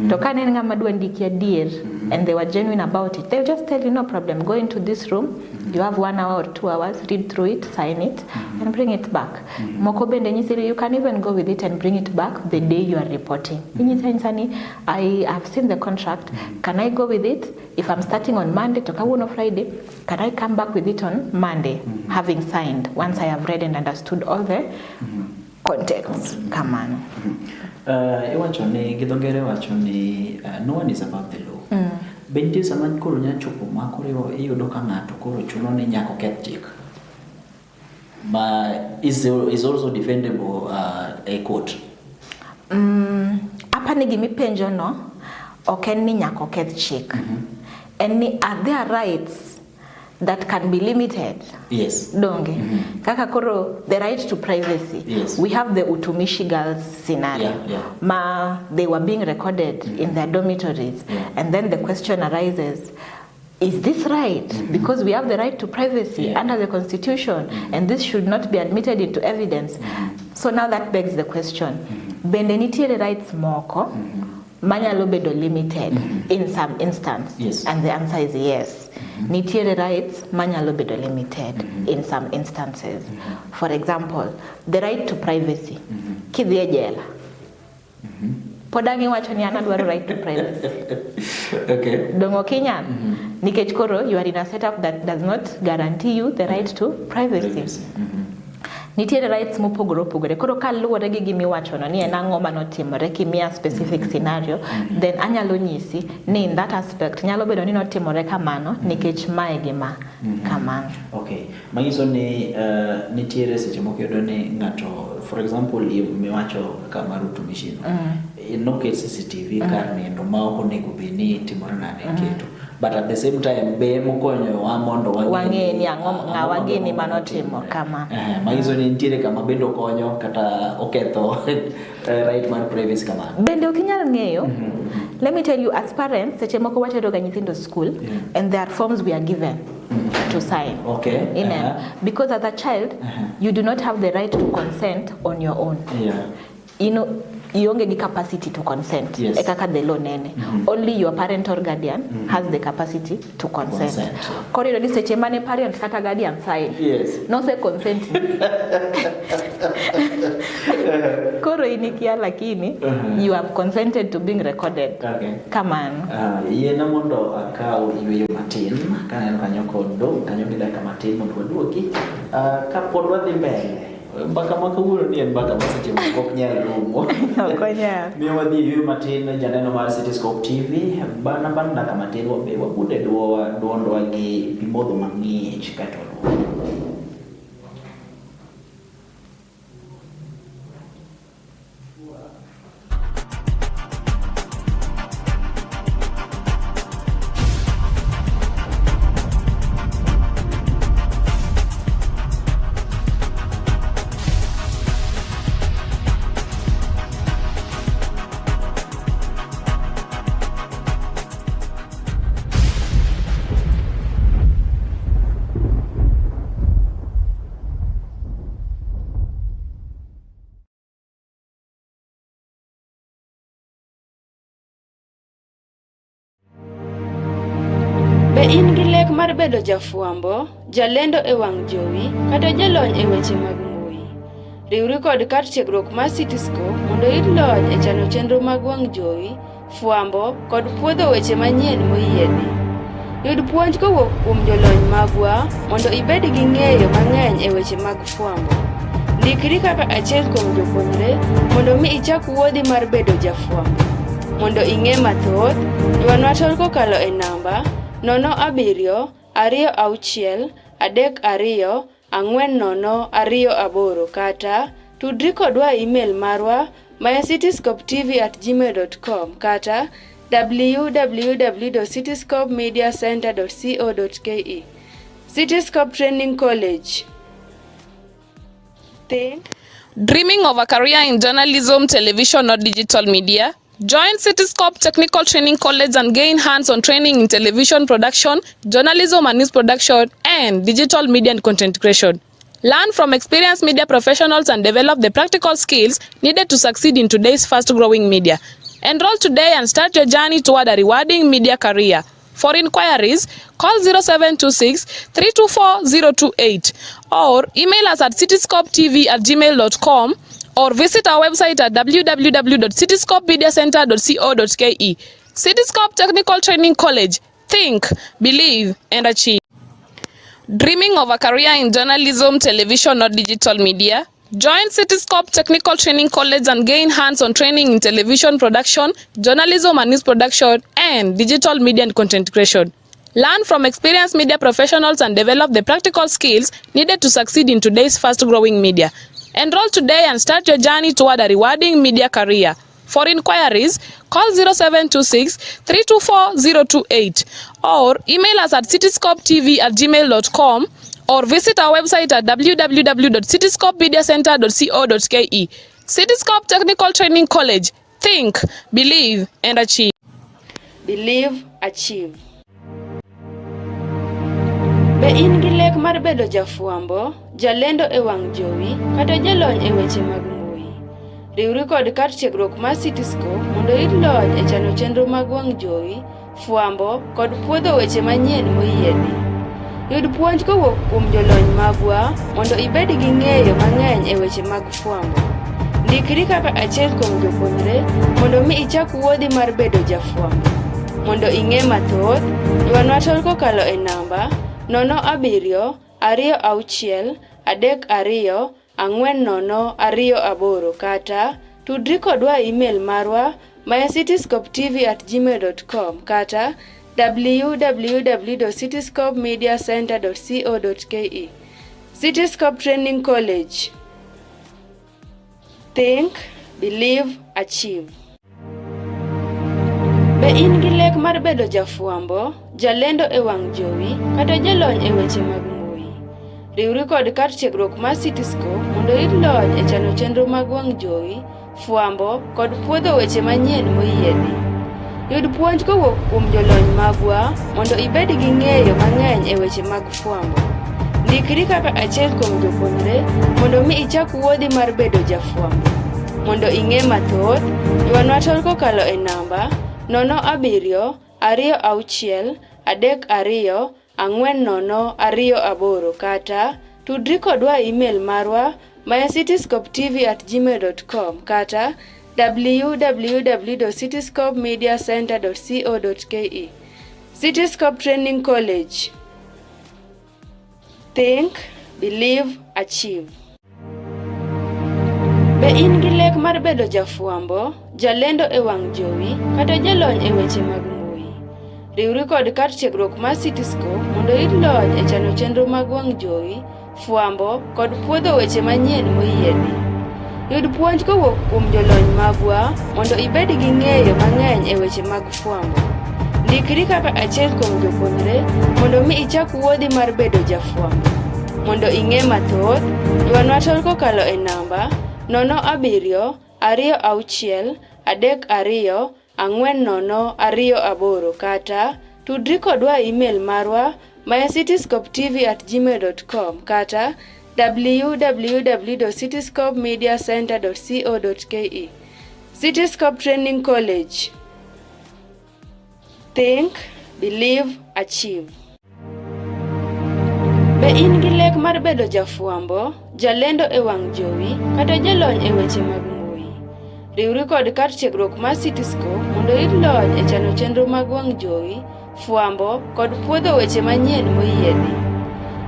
To kana en ngama dwa ndiki adier and they were genuine about it, they'll just tell you no problem, go into this room, you have 1 hour or 2 hours, read through it, sign it and bring it back. Moko bende nyisiri you can even go with it and bring it back the day you are reporting. Nyisani I have seen the contract, can I go with it if I'm starting on Monday to kawuono Friday, can I come back with it on Monday having signed once I have read and understood all the context. Come on. Iwacho ni gidongere wacho ni no one is above the law. Bende sama koro nya chopo makoro iyudo ka ngato koro chuno ni nyako keth chik. Ma is also defendable a court. Apa ni gimi penjo no oken ni nyako keth chik. And ni are there rights that can be limited. Yes. Donge. Kaka koro, the right to privacy. Yes. We have the Utumishi girls scenario. They were being recorded in their dormitories. And then the question arises, is this right? Because we have the right to privacy under the Constitution, and this should not be admitted into evidence. So now that begs the question, bende nitiere rights moko manyalo bedo limited in some instance? Yes. And the answer is yes. Nitiere rights manyalo bedo limited in some instances. For example, the right to privacy. Kidhie jela. Podangi wacho ni anadwaro right to privacy. Okay. Dongo kinyan. Nikech koro, you are in a setup that does not guarantee you the right to privacy. Nitiere rights mopogore opogore. Koro kaluwore gi gimi wacho no ni en ang'o manotimore kimia specific scenario, then anyalo nyisi ni in that aspect nyalo bedo ni notimore kamano nikech mae gima kamano. Okay. Manyiso ni nitiere seche moko yudo ni ng'ato, for example, miwacho kaka mar utumishi no. No case CCTV kar nindo ma ok onego beni timore nade keto. But at the same time, be mokonyo wa mondo wang'e ni ng'awa gini manotimo kama. Manyiso ni nitiere kama bendo konyo kata oketho right man privacy kama. Bende okinyal ng'eyo. Let me tell you, as parents, seche moko watero ga nyithindo school, and there are forms we are given to sign. Okay. Because as a child, you do not have the right to consent on your own. You know, ionge gi capacity to consent. Yes. Ekaka the law nene. Only your parent or guardian has the capacity to consent. Kori do seche mane parent kata guardian sign. Yes. No say consent. Koro inikia lakini you have consented to being recorded. Okay. Come on. Yena mondo akao iweyo matin kaneno kanyo kondo kanyo gi dakika matin mondo waduoki ka pod wadhi mbele. Mbaka mwaka uro ni en mbaka maseche mokok nyal rumo. Okonya. Miyo wadhi iweyo matin janeno mar Cityscope TV. Bana dakika matin wabude duondo gi pimodho mang'ich kato in gi lek mar bedo jafuambo, jalendo e wang' jowi, kata jalony e weche mag mbui. Riwri kod kar tiegruok mar Cityscope mondo iyud lony e chano chenro mag wang' jowi, fuambo kod puodho weche manyien moyiedhi. Yud puonj kowuok kuom jolony magwa mondo ibed gi ng'eyo mang'eny e weche mag fuambo. Ndikri kaka achiel kuom jopuonjre mondo mi ichak wuodhi mar bedo jafuambo. Mondo ing'e mathoth, ywanwa tol kokalo e namba 0726324028 kata tudri kodwa email marwa cityscopetv@gmail.com kata www.cityscopemediacenter.co.ke. Cityscope Training College. Dreaming of a career in journalism, television or digital media? Join Cityscope Technical Training College and gain hands-on training in television production, journalism and news production, and digital media and content creation. Learn from experienced media professionals and develop the practical skills needed to succeed in today's fast-growing media. Enroll today and start your journey toward a rewarding media career. For inquiries, call 0726-324-028 or email us at cityscopetv@gmail.com or visit our website at www.cityscopemediacenter.co.ke. Cityscope Technical Training College. Think, believe, and achieve. Dreaming of a career in journalism, television, or digital media? Join Cityscope Technical Training College and gain hands-on training in television production, journalism and news production, and digital media and content creation. Learn from experienced media professionals and develop the practical skills needed to succeed in today's fast-growing media. Enroll today and start your journey toward a rewarding media career. For inquiries, call 0726 324 028 or email us at cityscopetv@gmail.com or visit our website at www.cityscopemediacenter.co.ke. Cityscope Technical Training College. Think, believe, and achieve. Believe, achieve. Be in gi lek mar bedo jafuambo, jalendo e wang' jowi, kata jalony e weche mag mbui. Riwri kod kar tiegruok mar Cityscope mondo iyud lony e chano chenro mag wang' jowi, fuambo kod puodho weche manyien moyiedhi. Yud puonj kowuok kuom jolony magwa mondo ibed gi ng'eyo mang'eny e weche mag fuambo. Ndikri kaka achiel kuom jopuonjre mondo mi ichak wuodhi mar bedo jafuambo. Mondo ing'e mathoth, ywanwa tol kokalo e namba 0726324028 kata tudri kodwa email marwa cityscopetv@gmail.com kata www.cityscopemediacenter.co.ke. Cityscope Training College. Think, believe, achieve. Be in gi lek mar bedo jafuambo, jalendo e wang' jowi, kata jalony e weche mag mbui. Riwri kod kar tiegruok mar Cityscope mondo iyud lony e chano chenro mag wang' jowi, fuambo kod puodho weche manyien moyiedhi. Yud puonj kowuok kuom jolony magwa mondo ibed gi ng'eyo mang'eny e weche mag fuambo. Ndikri kaka achiel kuom jopuonjre mondo mi ichak wuodhi mar bedo jafuambo. Mondo ing'e mathoth, ywanwa tol kokalo e namba 0726324028 kata tudri kodwa email marwa cityscopetv@gmail.com kata www.cityscopemediacenter.co.ke. Cityscope Training College. Think, believe, achieve. Be in gi lek mar bedo jafuambo, jalendo e wang' jowi, kata jalony e weche mag mbui. Riwri kod kar tiegruok mar Cityscope mondo iyud lony e chano chenro mag wang' jowi, fuambo kod puodho weche manyien moyiedhi. Yud puonj kowuok kuom jolony magwa mondo ibed gi ng'eyo mang'eny e weche mag fuambo. Ndikri kaka achiel kuom jopuonjre mondo mi ichak wuodhi mar bedo jafuambo. Mondo ing'e mathoth, ywanwa tol kokalo e namba 0726324028 kata tudri kodwa email marwa cityscopetv@gmail.com kata www.cityscopemediacenter.co.ke. Cityscope Training College. Think, believe, achieve. Be in gi lek mar bedo jafuambo, jalendo e wang' jowi, kata jalony e weche mag mbui. Riwri kod kar tiegruok mar Cityscope mondo iyud lony e chano chenro mag wang' jowi, fuambo kod puodho weche manyien moyiedhi.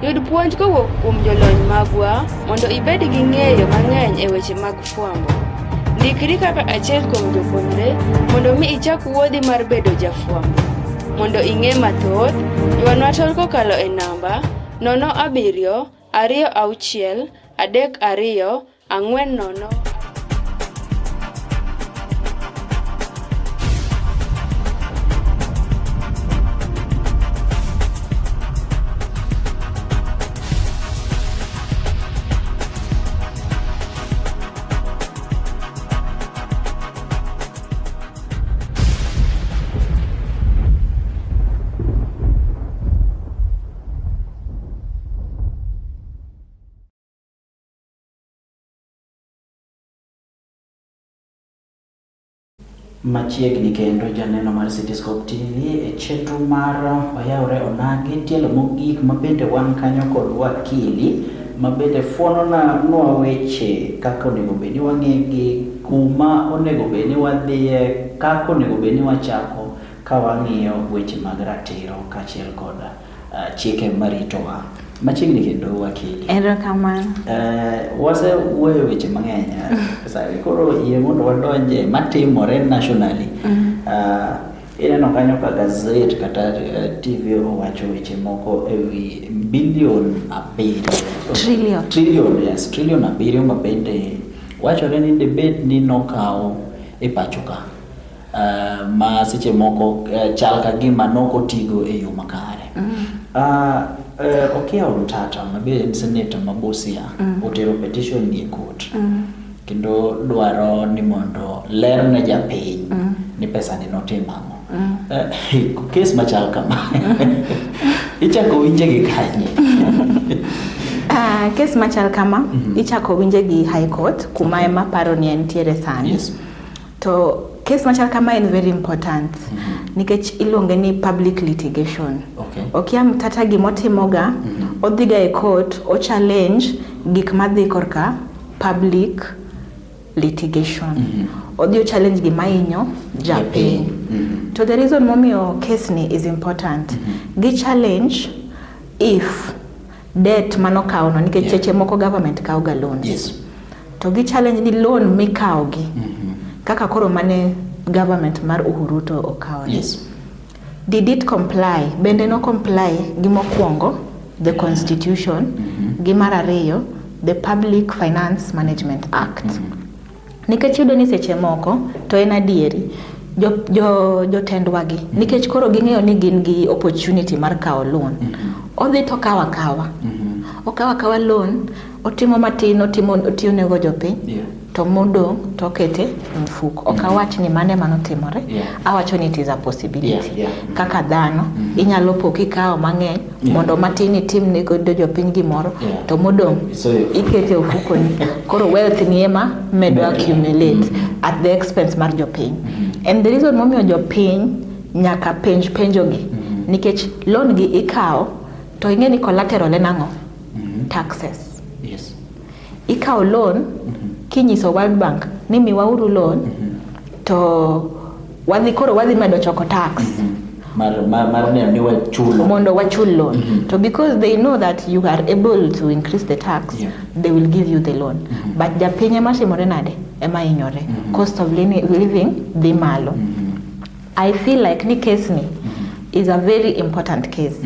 Yud puonj kowuok kuom jolony magwa mondo ibed gi ng'eyo mang'eny e weche mag fuambo. Ndikri kaka achiel kuom jopuonjre mondo mi ichak wuodhi mar bedo jafuambo. Mondo ing'e mathoth, ywanwa tol kokalo e namba 0726324028 Machiegni kendo janeno mar Cityscope TV e chenro mar oyawre onagi tielo mogik mabende wan kanyo kod wakili mabende fuonona nwa weche kaka onego bedni wang'egi, kuma onego bedni wadhiye, kaka onego bedni wachako ka wang'iyo weche mag ratiro kaachiel kod chike maritowa. Machiegni kendo wakili. Erokamano. Wase wuoyo weche mang'eny. Koro yie mondo wadonje matimore nationally. Ineno kanyo ka gazet kata TV owacho weche moko ewi bilion 7. Trillion 7 mabende wachore ni debate ni nokawo e pacho ka. Ma seche moko chal ka gima noko tigo e yo makare. Okil Rutata mabe senator mabosia otero petition gi court. Kendo dwaro ni mondo ler na japiny ni pesa ni notimamo. Kes machal kama. Ichako winje gi kanye. Kes machal kama ichako winje gi High Court kuma ema paro ni entiere sani. Yes. To kes machal kama is very important nikech iluonge ni public litigation. Okay. Okiam tata gimotimoga odhiga e court o challenge gik madhi korka public litigation. Odhi o challenge gima inyo japiny. To the reason momiyo case ni is important, gi challenge if debt manokao no nikech cheche moko government kao ga loans. Yes. To gi challenge ni loan mikao gi kaka koro mane government mar Uhuru to okao. Yes. Did it comply? Bende no comply gi mokwongo the constitution, gi mar ariyo the Public Finance Management Act. Nikech yudo ni seche moko to en adieri jotendwa gi nikech koro ging'eyo ni gin gi opportunity mar kao loan. Odhi to kawa okawa loan, otimo matin, otiyo nego jopiny. To modong to kete mfuko. Okawach ni mane manotimore. Awacho ni it is a possibility. Kaka dhano inyalo poki kao mang'eny mondo matin itim nego jopiny gimoro to modong ikete mfuko ni. Koro wealth ni ema medo accumulate at the expense mar jopiny. And the reason momiyo jopiny nyaka penjogi nikech loan gi ikao to ing'e ni collateral en ang'o? Taxes. Yes. Ikao loan kinyiso World Bank ni miwauru loan to wadhi medo choko tax mar ni wachulo mondo wachul loan. To because they know that you are able to increase the tax, they will give you the loan. But japiny ema timore nade ema inyore. Cost of living dhi malo. I feel like ni case ni is a very important case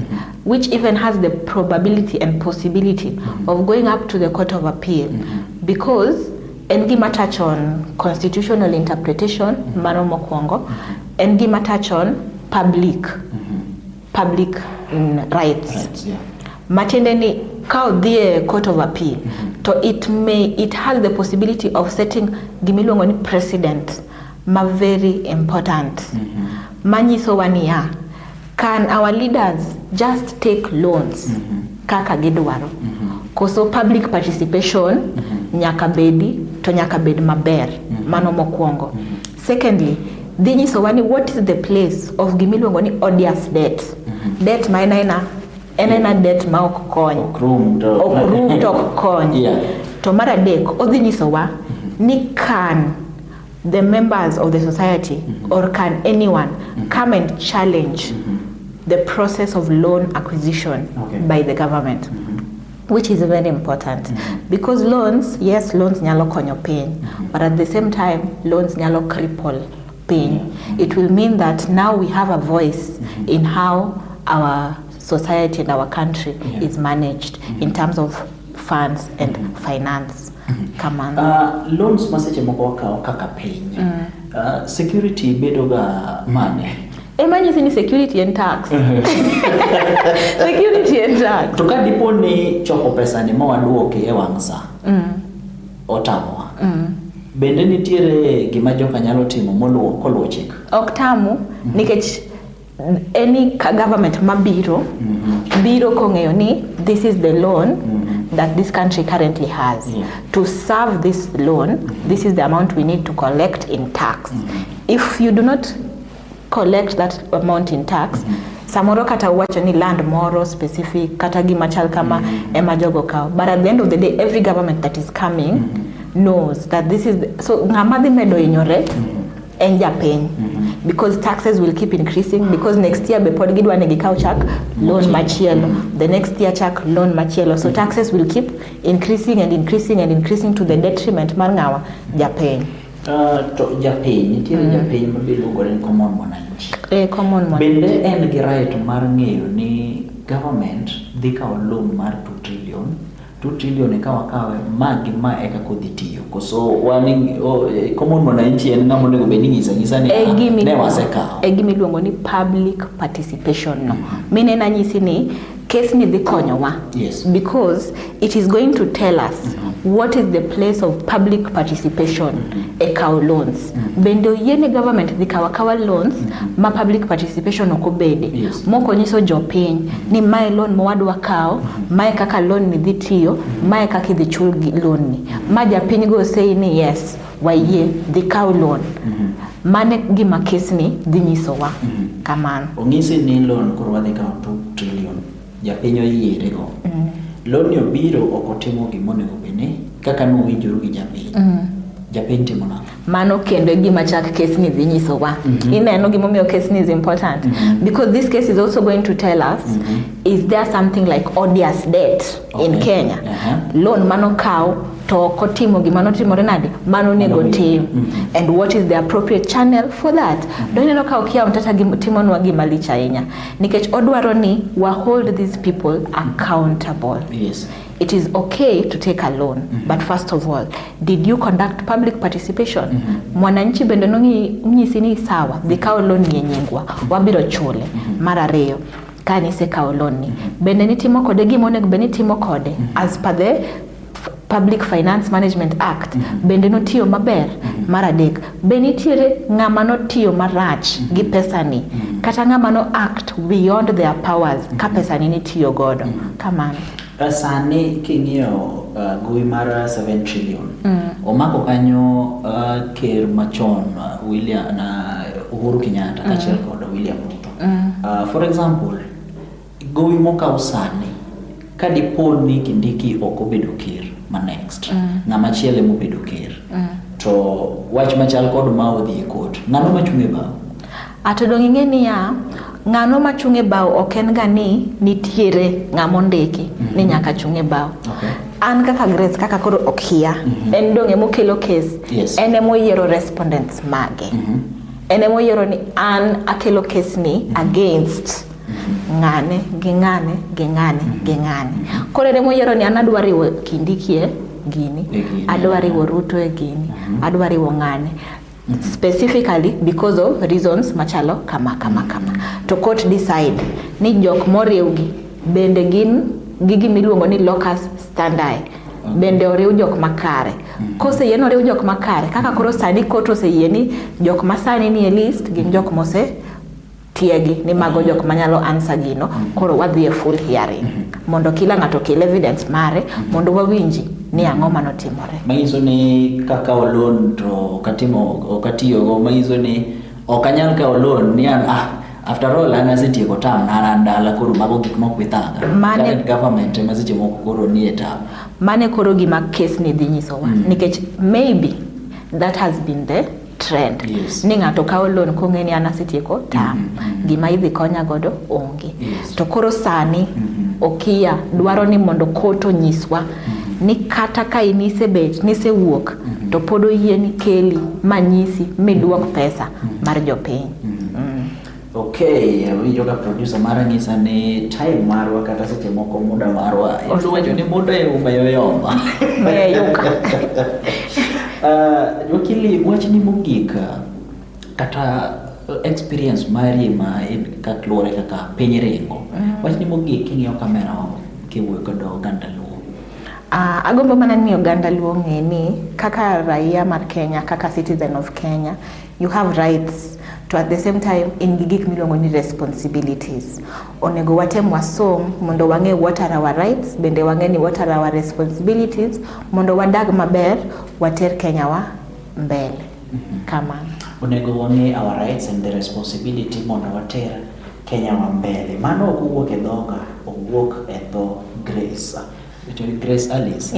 which even has the probability and possibility of going up to the Court of Appeal because en gima touch on constitutional interpretation mano mokwongo, en gima touch on public rights. Matiende ni kao dhie Court of Appeal to it has the possibility of setting gimiluongo ni precedent ma very important. Manyiso wania can our leaders just take loans kaka gidwaro? Koso public participation nyaka bed maber. Mano mokwongo. Secondly, dhinyiso wani what is the place of gimiluongo ni odious debt. Debt ma ena debt ma ok kony. Okrum to kony. To mar adek odhinyiso wa ni can the members of the society or can anyone come and challenge the process of loan acquisition by the government, which is very important because loans nyalo konyo piny, but at the same time loans nyalo cripple piny. It will mean that now we have a voice in how our society and our country is managed in terms of funds and finance. Loans maseche moko wakao kaka piny. Security bedoga mane? Imagine ni security and tax. Security and tax. To ka dipo ni choko pesa ni mawaduoke e wang'sa. Otamwa. Bende nitiere gima joka nyalo timo koluwo chik. Oktamu nikech any government mabiro biro kong'eyo ni this is the loan that this country currently has. To serve this loan, this is the amount we need to collect in tax. If you do not collect that amount in tax, samoro kata uwacho ni land moro specific kata gima chal kama ema jogo kao. But at the end of the day, every government that is coming knows that this is so ngamadhi medo inyore en japiny because taxes will keep increasing because next year be pod gidwa ne gikao chak loan machielo, the next year chak loan machielo, so taxes will keep increasing and increasing and increasing to the detriment mar ngawa japiny. To japiny nitiere japiny mabiluongo ni common mwananchi. Common mwananchi bende en gi right mar ng'eyo ni government dhi kao loan mar 2 trillion 2 trillion kawe magi ma eka kodhi tiyo koso wani common mwananchi en ngamo nego beni ngisa ni ne wasekao gimi luongo ni public participation no mine na nyisi ni case ni dhi konyowa because it is going to tell us what is the place of public participation e kawo loans bende yene government dhi kawa loans ma public participation okobede moko nyiso jopiny ni mae loan mowadwa kawo mae kaka loan ni dhi tiyo mae kaka dhi chul loan ni ma japiny go say ni yes wayie dhi kawo loan mane gima case ni dhi nyisowa kamano ong'isi ni loan koro wadhi kawo 2 trillion japiny oyiere go loan yo biro okotimo gimonego bene kaka nowinjoru gi japiny japiny timo nang'o mano kendo gima chak case ni dhi nyisowa ineno gimomiyo case ni is important because this case is also going to tell us is there something like odious debt in Kenya loan mano kaw to kotimo gimano timore nade mano nego tim and what is the appropriate channel for that doneno ka okia mtata timo nwa gima licha ahinya nikech odwaro ni wa hold these people accountable. It is okay to take a loan but first of all did you conduct public participation mwananchi bende nyisi ni sawa dhikao loan yenyengwa wabiro chule mara reyo kani se kao loan ni bende nitimo kode gimone bende nitimo kode as per the Public Finance Management Act bende notiyo maber maradek benitiere ng'ama notiyo marach gi pesa ni kata ng'ama no act beyond their powers ka pesa ni nitiyo godo kamano sani king'iyo gowi mar 7 trillion omako kanyo ker machon William na Uhuru Kenyatta kachiel kod William Ruto for example gowi mokaw sani kadipo ni Kindiki okobedo ker ma next ng'ama chiele mobedo ker to wach machal kod ma odhi e court ng'ano machunge bao atodong ing'eni ya ng'ano machunge bao oken ga ni nitiere ng'amo ndiki ni nyaka chunge bao an kaka Grace kaka koro okia en donge mokelo case en emo yiero respondents mage en emo yiero ni an akelo case ni against ngane gingane kore emo yiero ni an adwa riwo Kindiki gini adwa riwo Ruto e gini adwa riwo ngane specifically because of reasons machalo kama to court decide ni jok moriwgi bende gin gigi miluongo ni locus standi bende oriw jok makare kose yeno oriw jok makare kaka koro sani court oseyie ni jok masani ni e list gin jok mose tiegi ni mago jok manyalo answer gino koro wadhi e full hearing mondo kila ng'ato kel evidence mare mondo wawinji ni ang'o manotimore maiso ni kaka loan to okatiyo go maiso ni okanyal ka loan ni an after all anazitieko tam narandala koro mago gik mokwithanga mane government maziche moko koro ni eta mane koro gima case ni dhi nyisowa nikech maybe that has been the trend ni ng'ato kawo loan kong'eni anasitieko tam gima idhi konya godo onge to koro sani okia dwaro ni mondo koto nyiswa ni kata ka inise bet nise wuok to podo yie ni keli manyisi miduok pesa mar jopiny okay winjo ka producer mara ngisa ni time marwa kata seche moko muda marwa iluwacho ni muda e umayoyoma mayuka Okili wach ni mogik kata experience mari ma kaklore kaka piny ringo wach ni mogik king'iyo kamera kiwuoyo kod oganda luo agombo mana ni oganda luo ng'e ni kaka raia mar Kenya kaka citizen of Kenya you have rights to at the same time in gigik miluongo ni responsibilities onego watem wasom mondo wang'e what are our rights bende wang'e ni what are our responsibilities mondo wadag maber water Kenya wa mbele kama onego wang'e our rights and the responsibility mondo water Kenya wa mbele mano okuwuok e dhoga owuok e dho Grace Alice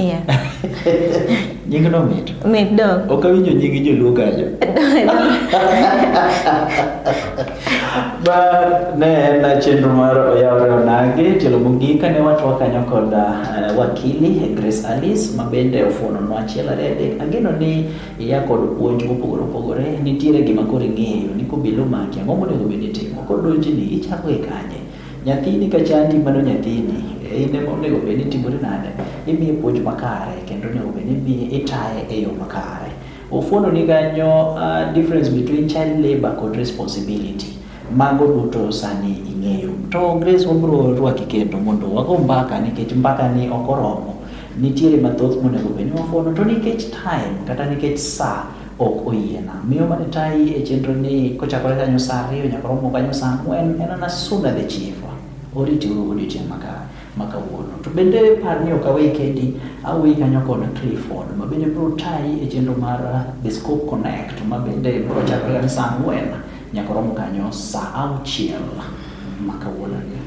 nying no mit dog okawinjo nyingi joluo kajo ba ne na chenro mar oyawre nage telo mogika ne watwa kanyo kod wakili Grace Alice mabende ofuono no achiel ariyo ageno ni ya kod puonj mopogore nitiere gima koro ng'eyo ni kobilo maki ang'o monego bed timo kodonji ni ichako e kanye nyathini ka chandi mano nyathini ine monego bed ni timore nade imiye puonj makare kendo onego bed ni imiye itaye e yo makare. Ofuono ni kanyo difference between child labor kod responsibility. Mago duto sani ing'eyo. To Grace, wabro rwaki kendo mondo wago mbaka nikech mbaka ni ok oromo. Nitiere mathoth monego bed ni wafuono to nikech time kata nikech saa ok oyiena. Miyo mane tayi e chenro ni kochakore kanyo saa 2 nyaka romo kanyo saa 4 en ana suna the chief. Oriti uru odiochieng' makawuono. To bende par ni ok awei kendi, awei kanyo kod Clifford ma bende bro tayi e chenro mar The Scope Connect ma bende bro chakore kanyo saa 4 nyaka romo kanyo saa 6 makawuono ni.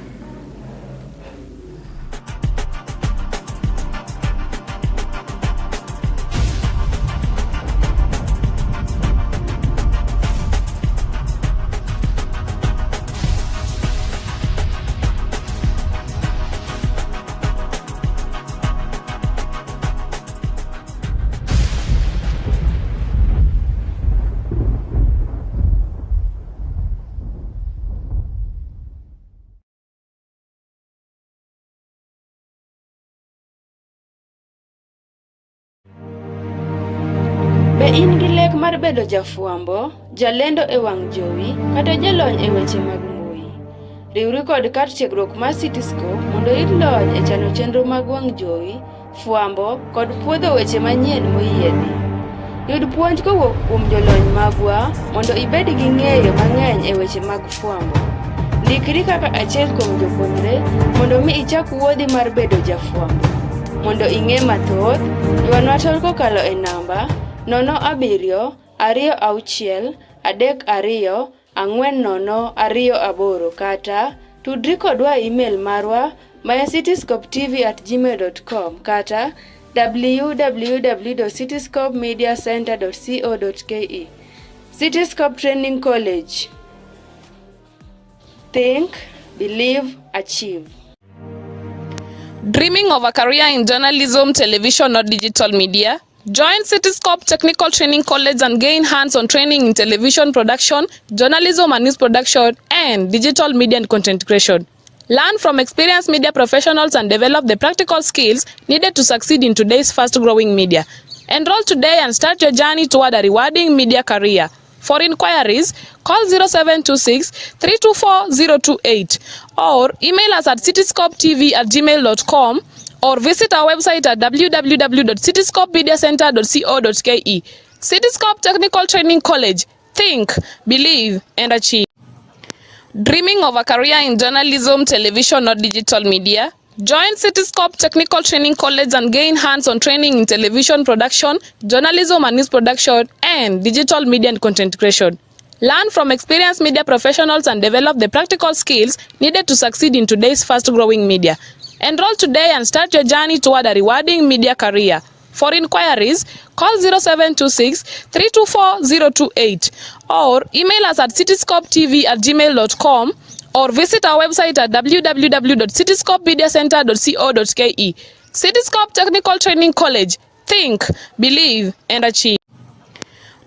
Be in gi lek mar bedo jafuambo, jalendo e wang' jowi, kata jalony e weche mag mbui? Riwri kod kar tiegruok mar Cityscope mondo iyud lony e chano chenro mag wang' jowi, fuambo kod puodho weche manyien moyiedhi. Yud puonj kowuok kuom jolony magwa mondo ibed gi ng'eyo mang'eny e weche mag fuambo. Ndikri kaka achiel kuom jopuonjre mondo mi ichak wuodhi mar bedo jafuambo. Mondo ing'e mathoth, ywanwa tol kokalo e namba 0726324028 kata tudri kodwa email marwa cityscopetv@gmail.com kata www.cityscopemediacenter.co.ke. Cityscope Training College. Think, believe, achieve. Dreaming of a career in journalism, television, or digital media? Join Cityscope Technical Training College and gain hands-on training in television production, journalism and news production, and digital media and content creation. Learn from experienced media professionals and develop the practical skills needed to succeed in today's fast-growing media. Enroll today and start your journey toward a rewarding media career. For inquiries, call 0726-324-028 or email us at cityscopetv@gmail.com or visit our website at www.cityscopemediacenter.co.ke. Cityscope Technical Training College. Think, believe, and achieve. Dreaming of a career in journalism, television, or digital media? Join Cityscope Technical Training College and gain hands-on training in television production, journalism and news production, and digital media and content creation. Learn from experienced media professionals and develop the practical skills needed to succeed in today's fast-growing media. Enroll today and start your journey toward a rewarding media career. For inquiries, call 0726-324-028 or email us at cityscopetv@gmail.com or visit our website at www.cityscopemediacenter.co.ke. Cityscope Technical Training College. Think, believe, and achieve.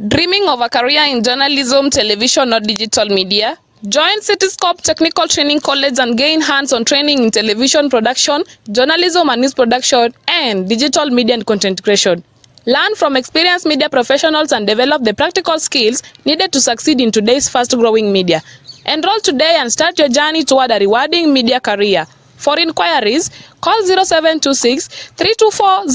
Dreaming of a career in journalism, television, or digital media? Join Cityscope Technical Training College and gain hands-on training in television production, journalism and news production, and digital media and content creation. Learn from experienced media professionals and develop the practical skills needed to succeed in today's fast-growing media. Enroll today and start your journey toward a rewarding media career. For inquiries, call 0726-324-028